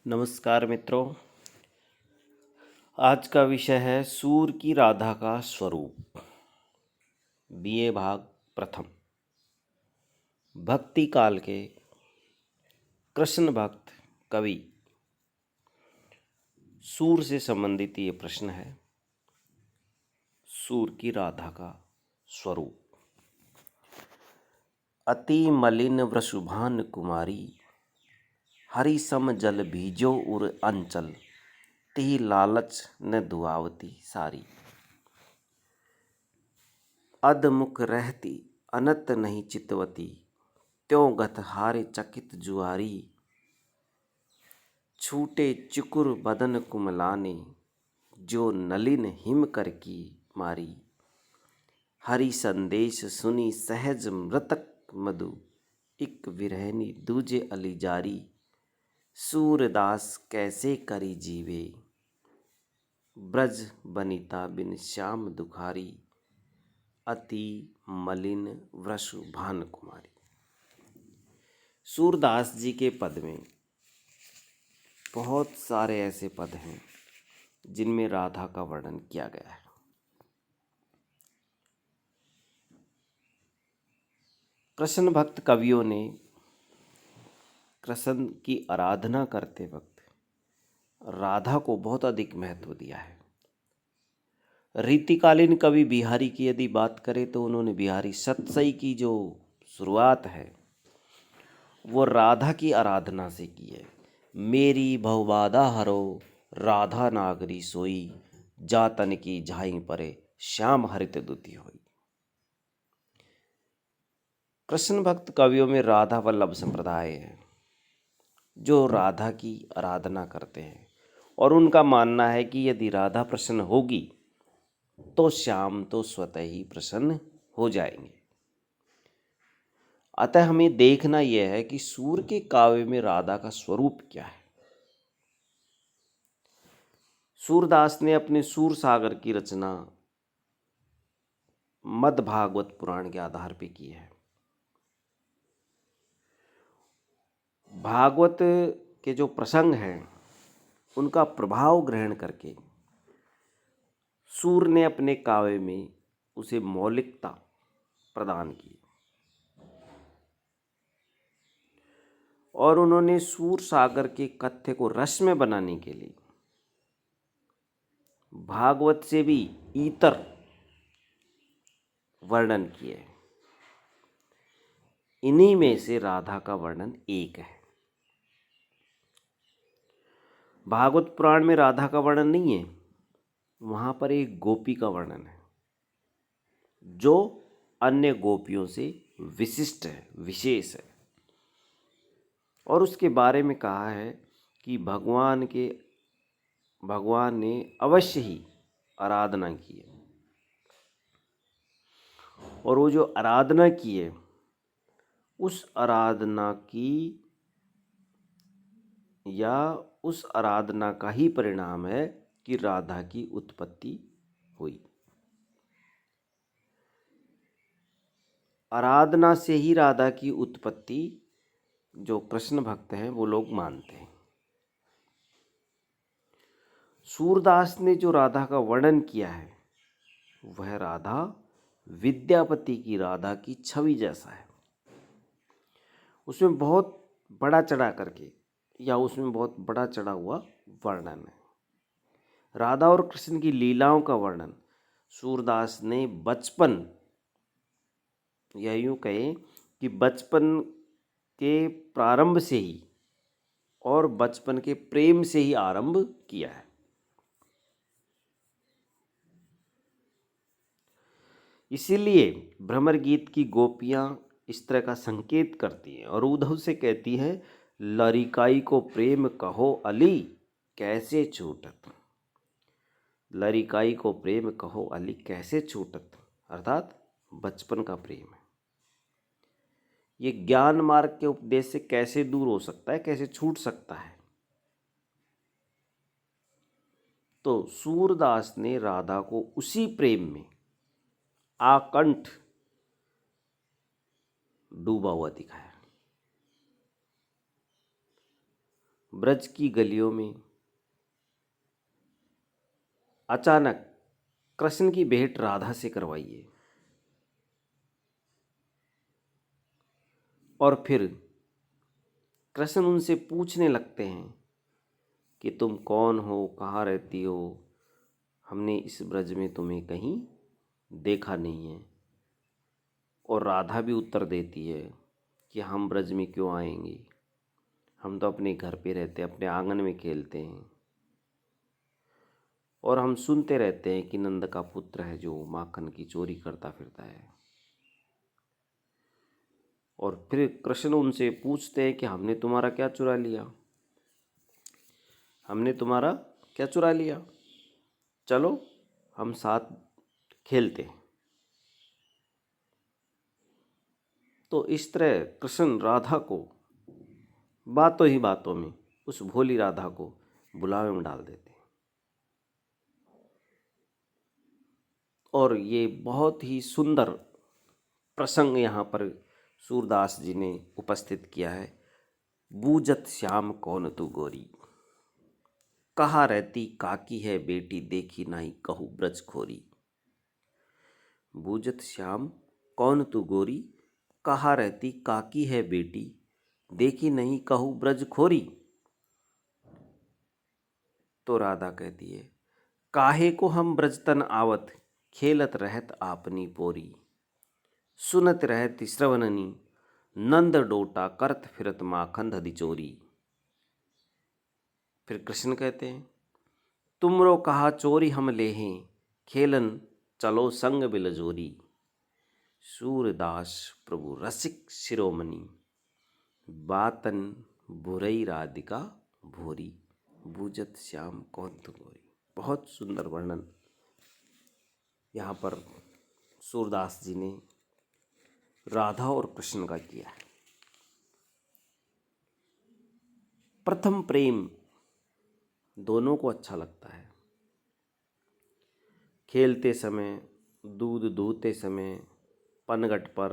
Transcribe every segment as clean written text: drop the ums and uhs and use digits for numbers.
नमस्कार मित्रों। आज का विषय है सूर की राधा का स्वरूप। बीए भाग प्रथम। भक्ति काल के कृष्ण भक्त कवि सूर से संबंधित ये प्रश्न है। सूर की राधा का स्वरूप। अति मलिन वृषभान कुमारी, हरि सम जल बीजो उर अंचल, ती लालच न दुआवती सारी। अधमुख रहती अनत नहीं चितवती, त्यों गत हारे चकित जुआरी। छूटे चुकुर बदन कुमलाने, जो नलिन हिम कर की मारी। हरि संदेश सुनी सहज मृतक मधु, इक विरहनी दूजे अली जारी। सूरदास कैसे करी जीवे, ब्रज बनिता बिन श्याम दुखारी। अति मलिन वृषभान कुमारी। सूरदास जी के पद में बहुत सारे ऐसे पद हैं जिनमें राधा का वर्णन किया गया है। कृष्ण भक्त कवियों ने कृष्ण की आराधना करते वक्त राधा को बहुत अधिक महत्व दिया है। रीतिकालीन कवि बिहारी की यदि बात करें तो उन्होंने बिहारी सतसई की जो शुरुआत है वो राधा की आराधना से की है। मेरी भवबाधा हरो, राधा नागरी सोई, जातन की झाई परे, श्याम हरित दुति होई। कृष्ण भक्त कवियों में राधा वल्लभ संप्रदाय है जो राधा की आराधना करते हैं और उनका मानना है कि यदि राधा प्रसन्न होगी तो श्याम तो स्वतः ही प्रसन्न हो जाएंगे। अतः हमें देखना यह है कि सूर के काव्य में राधा का स्वरूप क्या है। सूरदास ने अपने सूर सागर की रचना मद् भागवत पुराण के आधार पर की है। भागवत के जो प्रसंग हैं उनका प्रभाव ग्रहण करके सूर ने अपने काव्य में उसे मौलिकता प्रदान की और उन्होंने सूर सागर के कथ्य को रस में बनाने के लिए भागवत से भी इतर वर्णन किए। इन्हीं में से राधा का वर्णन एक है। भागवत पुराण में राधा का वर्णन नहीं है, वहां पर एक गोपी का वर्णन है जो अन्य गोपियों से विशिष्ट है, विशेष है। और उसके बारे में कहा है कि भगवान ने अवश्य ही आराधना की है और वो जो आराधना की है उस आराधना का ही परिणाम है कि राधा की उत्पत्ति हुई। आराधना से ही राधा की उत्पत्ति जो कृष्ण भक्त हैं वो लोग मानते हैं। सूरदास ने जो राधा का वर्णन किया है वह राधा विद्यापति की राधा की छवि जैसा है। उसमें बहुत बड़ा चढ़ा करके या उसमें बहुत बड़ा चढ़ा हुआ वर्णन है। राधा और कृष्ण की लीलाओं का वर्णन सूरदास ने बचपन या यूँ कहें कि बचपन के प्रारंभ से ही और बचपन के प्रेम से ही आरंभ किया है। इसीलिए भ्रमर गीत की गोपियां इस तरह का संकेत करती हैं और उद्धव से कहती है, लरिकाई को प्रेम कहो अली कैसे छूटत। लरिकाई को प्रेम कहो अली कैसे छूटत, अर्थात बचपन का प्रेम है। ये ज्ञान मार्ग के उपदेश से कैसे दूर हो सकता है, कैसे छूट सकता है। तो सूरदास ने राधा को उसी प्रेम में आकंठ डूबा हुआ दिखाया। ब्रज की गलियों में अचानक कृष्ण की भेंट राधा से करवाइए। और फिर कृष्ण उनसे पूछने लगते हैं कि तुम कौन हो, कहाँ रहती हो, हमने इस ब्रज में तुम्हें कहीं देखा नहीं है। और राधा भी उत्तर देती है कि हम ब्रज में क्यों आएंगे, हम तो अपने घर पे रहते हैं, अपने आंगन में खेलते हैं। और हम सुनते रहते हैं कि नंद का पुत्र है जो माखन की चोरी करता फिरता है। और फिर कृष्ण उनसे पूछते हैं कि हमने तुम्हारा क्या चुरा लिया, हमने तुम्हारा क्या चुरा लिया, चलो हम साथ खेलते हैं। तो इस तरह कृष्ण राधा को बातों ही बातों में, उस भोली राधा को बुलावे में डाल देते हैं। और ये बहुत ही सुंदर प्रसंग यहाँ पर सूरदास जी ने उपस्थित किया है। बूझत श्याम कौन तू गोरी, कहाँ रहती काकी है बेटी, देखी नहीं कहू ब्रज खोरी। बूझत श्याम कौन तू गोरी, कहाँ रहती काकी है बेटी, देखी नहीं कहू ब्रज खोरी। तो राधा कहती है, काहे को हम ब्रजतन आवत, खेलत रहत आपनी पोरी। सुनत रहत श्रवणनी, नंद डोटा करत फिरत माखन दधि चोरी। फिर कृष्ण कहते हैं, तुमरो कहा चोरी हम लेहें, खेलन चलो संग बिलजोरी। सूरदास प्रभु रसिक शिरोमणि, बातन बुरई राधिका भोरी। बूझत श्याम कौन तू गोरी। बहुत सुंदर वर्णन यहाँ पर सूरदास जी ने राधा और कृष्ण का किया है। प्रथम प्रेम दोनों को अच्छा लगता है। खेलते समय, दूध दूहते समय, पनघट पर,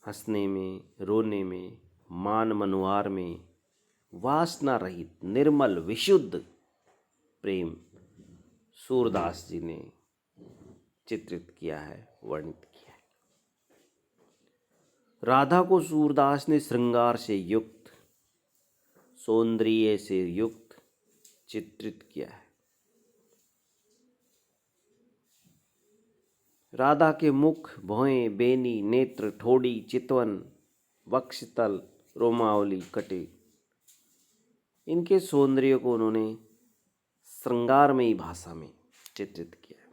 हंसने में, रोने में, मान मनुहार में, वासना रहित निर्मल विशुद्ध प्रेम सूरदास जी ने चित्रित किया है, वर्णित किया है। राधा को सूरदास ने श्रृंगार से युक्त, सौंदर्य से युक्त चित्रित किया है। राधा के मुख, भौहें, बेनी, नेत्र, ठोड़ी, चितवन, वक्षतल, रोमावली, कटे, इनके सौंदर्य को उन्होंने श्रृंगारमयी भाषा में चित्रित किया है।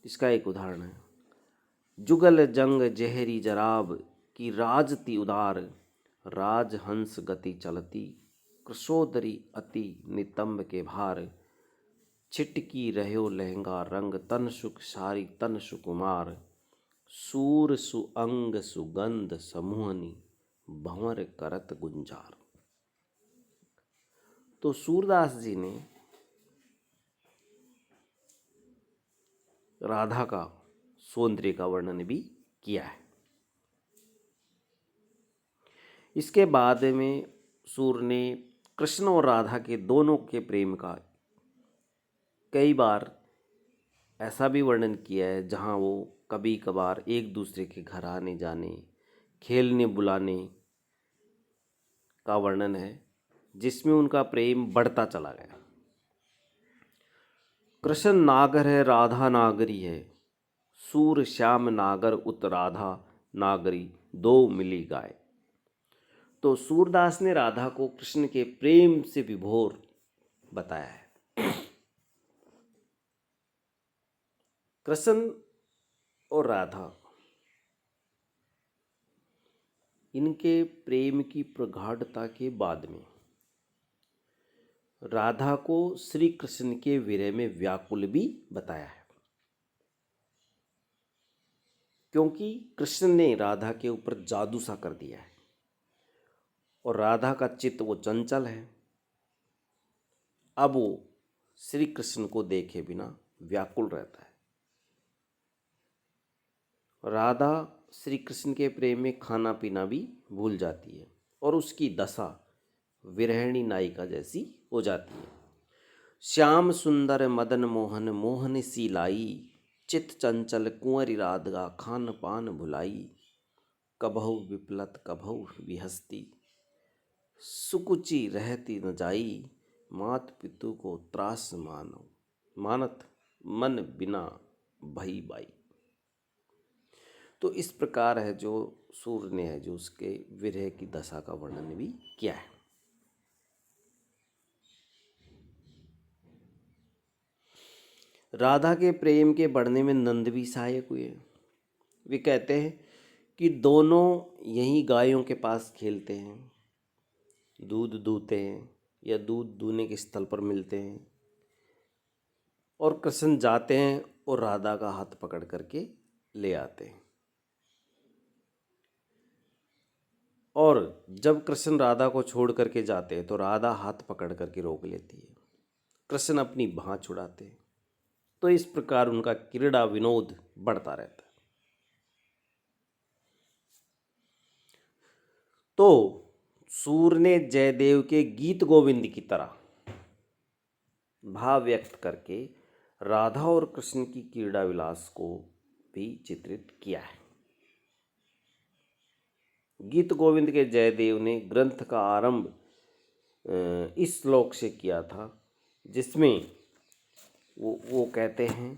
इसका एक उदाहरण है, जुगल जंग जहरी जराब, की राजती उदार, राजहंस गति चलती, कृशोदरी अति नितंब के भार। छिटकी रहो लहंगा रंग, तन सुख सारी तन सुकुमार, सूर सुअंग सुगंध समूहनी, भंवर करत गुंजार। तो सूरदास जी ने राधा का सौंदर्य का वर्णन भी किया है। इसके बाद में सूर ने कृष्ण और राधा के दोनों के प्रेम का कई बार ऐसा भी वर्णन किया है जहाँ वो कभी कभार एक दूसरे के घर आने जाने, खेलने बुलाने का वर्णन है, जिसमें उनका प्रेम बढ़ता चला गया। कृष्ण नागर है राधा नागरी है, सूर श्याम नागर उत राधा नागरी, दो मिली गाय। तो सूरदास ने राधा को कृष्ण के प्रेम से विभोर बताया है। कृष्ण और राधा, इनके प्रेम की प्रगाढ़ता के बाद में राधा को श्री कृष्ण के विरह में व्याकुल भी बताया है, क्योंकि कृष्ण ने राधा के ऊपर जादू सा कर दिया है और राधा का चित्त वो चंचल है। अब वो श्री कृष्ण को देखे बिना व्याकुल रहता है। राधा श्री कृष्ण के प्रेम में खाना पीना भी भूल जाती है और उसकी दशा विरहिणी नायिका जैसी हो जाती है। श्याम सुंदर मदन मोहन मोहन सी लाई, चित चंचल कुंवरी राधिका खान पान भुलाई। कबहु विपलत कबहु विहस्ती, सुकुचि रहती न जाई। मात पितु को त्रास मानो मानत, मन बिना भई बाई। तो इस प्रकार है जो सूर्य ने है जो उसके विरह की दशा का वर्णन भी किया है। राधा के प्रेम के बढ़ने में नंद भी सहायक हुए। वे कहते हैं कि दोनों यहीं गायों के पास खेलते हैं, दूध दूहते हैं या दूध दूहने के स्थल पर मिलते हैं और कृष्ण जाते हैं और राधा का हाथ पकड़ करके ले आते हैं। और जब कृष्ण राधा को छोड़ करके जाते हैं तो राधा हाथ पकड़ करके रोक लेती है, कृष्ण अपनी बाँह छुड़ाते हैं। तो इस प्रकार उनका क्रीड़ा विनोद बढ़ता रहता है। तो सूर ने जयदेव के गीत गोविंद की तरह भाव व्यक्त करके राधा और कृष्ण की क्रीड़ा विलास को भी चित्रित किया है। गीत गोविंद के जयदेव ने ग्रंथ का आरंभ इस श्लोक से किया था, जिसमें वो कहते हैं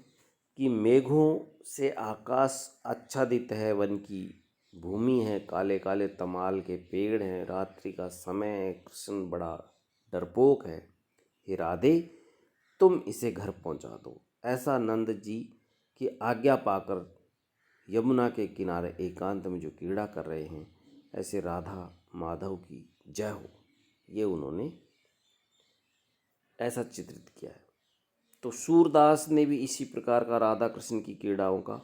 कि मेघों से आकाश आच्छादित है, वन की भूमि है, काले काले तमाल के पेड़ हैं, रात्रि का समय है, कृष्ण बड़ा डरपोक है। हे राधे, तुम इसे घर पहुंचा दो। ऐसा नंद जी की आज्ञा पाकर यमुना के किनारे एकांत में जो क्रीड़ा कर रहे हैं, ऐसे राधा माधव की जय हो, ये उन्होंने ऐसा चित्रित किया है। तो सूरदास ने भी इसी प्रकार का राधा कृष्ण की क्रीड़ाओं का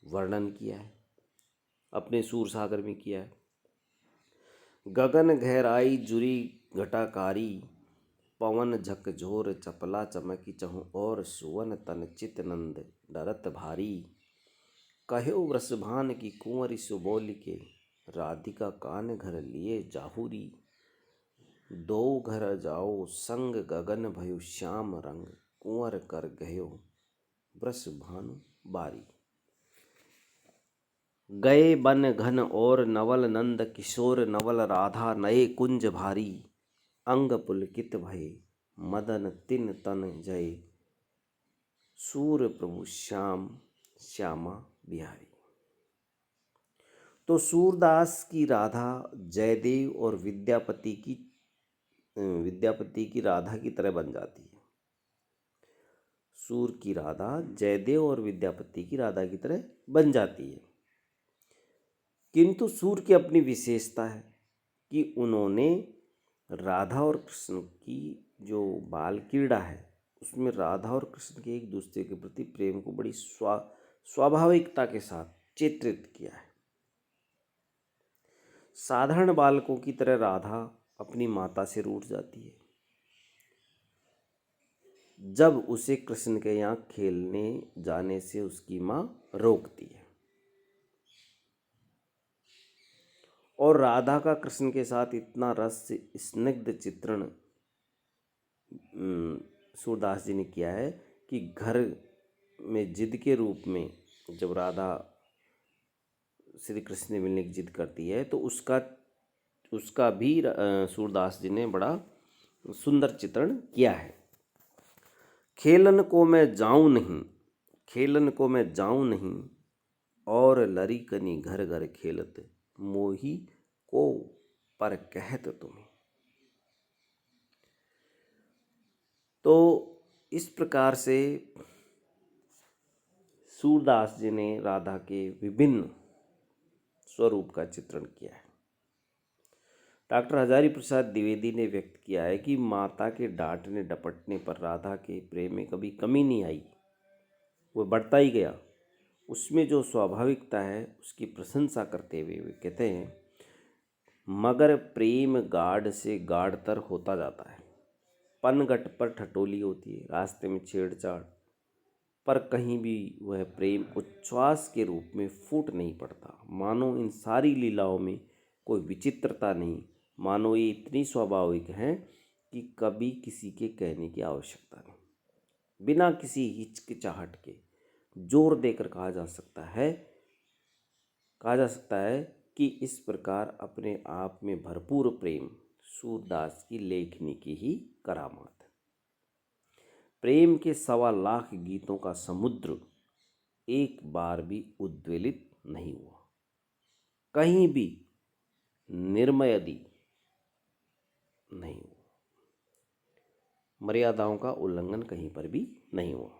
वर्णन किया है, अपने सूर सागर में किया है। गगन गहराई जुरी घटाकारी, पवन झकझोर चपला चमकी चहु और सुवन तन चित नंद डरत भारी। कहो वृषभान की कुंवरी सुबोल के, राधिका कान घर लिए जाहुरी। दो घर जाओ संग गगन भयो श्याम रंग, कुंवर कर गयो वृषभानु बारी। गए बन घन और नवल नंद किशोर नवल, राधा नए कुंज भारी। अंग पुलकित भये मदन तिन तन जय, सूर प्रभु श्याम श्यामा बिहारी। तो सूरदास की राधा जयदेव और विद्यापति की राधा की तरह बन जाती है। सूर की राधा जयदेव और विद्यापति की राधा की तरह बन जाती है। किंतु सूर की अपनी विशेषता है कि उन्होंने राधा और कृष्ण की जो बाल क्रीड़ा है उसमें राधा और कृष्ण के एक दूसरे के प्रति प्रेम को बड़ी स्वाभाविकता के साथ चित्रित किया है। साधारण बालकों की तरह राधा अपनी माता से रूठ जाती है जब उसे कृष्ण के यहाँ खेलने जाने से उसकी माँ रोकती है, और राधा का कृष्ण के साथ इतना रस स्निग्ध चित्रण सूरदास जी ने किया है कि घर में जिद के रूप में जब राधा श्री कृष्ण से मिलने की जिद करती है तो उसका भी सूरदास जी ने बड़ा सुंदर चित्रण किया है। खेलन को मैं जाऊं नहीं, खेलन को मैं जाऊं नहीं, और लरी कनी घर घर खेलत, मोही को पर कहत तुम्हें। तो इस प्रकार से सूरदास जी ने राधा के विभिन्न स्वरूप का चित्रण किया है। डॉक्टर हजारी प्रसाद द्विवेदी ने व्यक्त किया है कि माता के डांटने डपटने पर राधा के प्रेम में कभी कमी नहीं आई, वो बढ़ता ही गया। उसमें जो स्वाभाविकता है उसकी प्रशंसा करते हुए वे कहते हैं, मगर प्रेम गाढ़ से गाढ़तर होता जाता है। पनघट पर ठटोली होती है, रास्ते में छेड़छाड़, पर कहीं भी वह प्रेम उच्छ्वास के रूप में फूट नहीं पड़ता। मानो इन सारी लीलाओं में कोई विचित्रता नहीं, मानो ये इतनी स्वाभाविक है कि कभी किसी के कहने की आवश्यकता नहीं। बिना किसी हिचकिचाहट के जोर देकर कहा जा सकता है कि इस प्रकार अपने आप में भरपूर प्रेम सूरदास की लेखनी की ही करामात है। प्रेम के 1.25 लाख गीतों का समुद्र एक बार भी उद्वेलित नहीं हुआ, कहीं भी निर्मयदी नहीं हुआ, मर्यादाओं का उल्लंघन कहीं पर भी नहीं हुआ।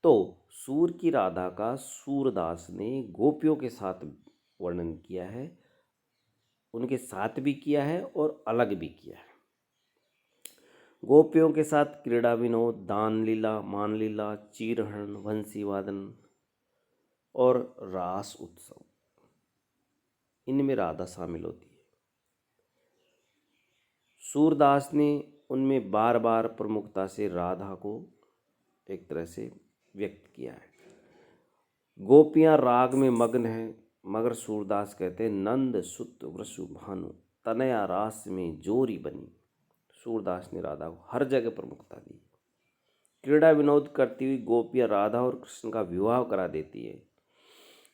तो सूर की राधा का सूरदास ने गोपियों के साथ वर्णन किया है, उनके साथ भी किया है और अलग भी किया है। गोपियों के साथ क्रीड़ा विनोद, दान लीला, मान लीला, चीरहरण, वंशी वादन और रास उत्सव, इनमें राधा शामिल होती है। सूरदास ने उनमें बार बार प्रमुखता से राधा को एक तरह से व्यक्त किया है। गोपियां राग में मग्न हैं, मगर सूरदास कहते हैं नंद सुत वृषु भानु तनया रास में जोरी बनी। सूरदास ने राधा को हर जगह प्रमुखता दी। क्रीड़ा विनोद करती हुई गोपियां राधा और कृष्ण का विवाह करा देती है।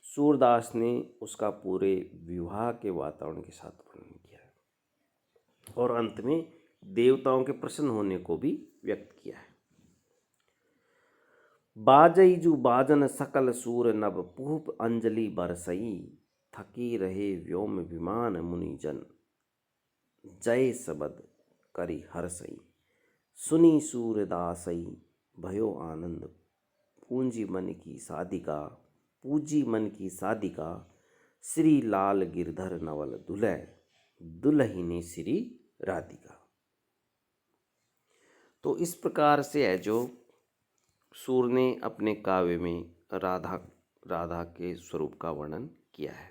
सूरदास ने उसका पूरे विवाह के वातावरण के साथ वर्णन किया है और अंत में देवताओं के प्रसन्न होने को भी व्यक्त किया है। बाजई जू बाजन सकल सूर नभ पुष्प अंजलि बरसई, थकी रहे व्योम विमान मुनिजन, जय सबद करी हरसई, सुनी सूरदासई भयो आनंद, पूंजी मन की साधिका, श्री लाल गिरधर नवल दुलह, दुल्हिनी श्री राधिका। तो इस प्रकार से है जो सूर ने अपने काव्य में राधा के स्वरूप का वर्णन किया है।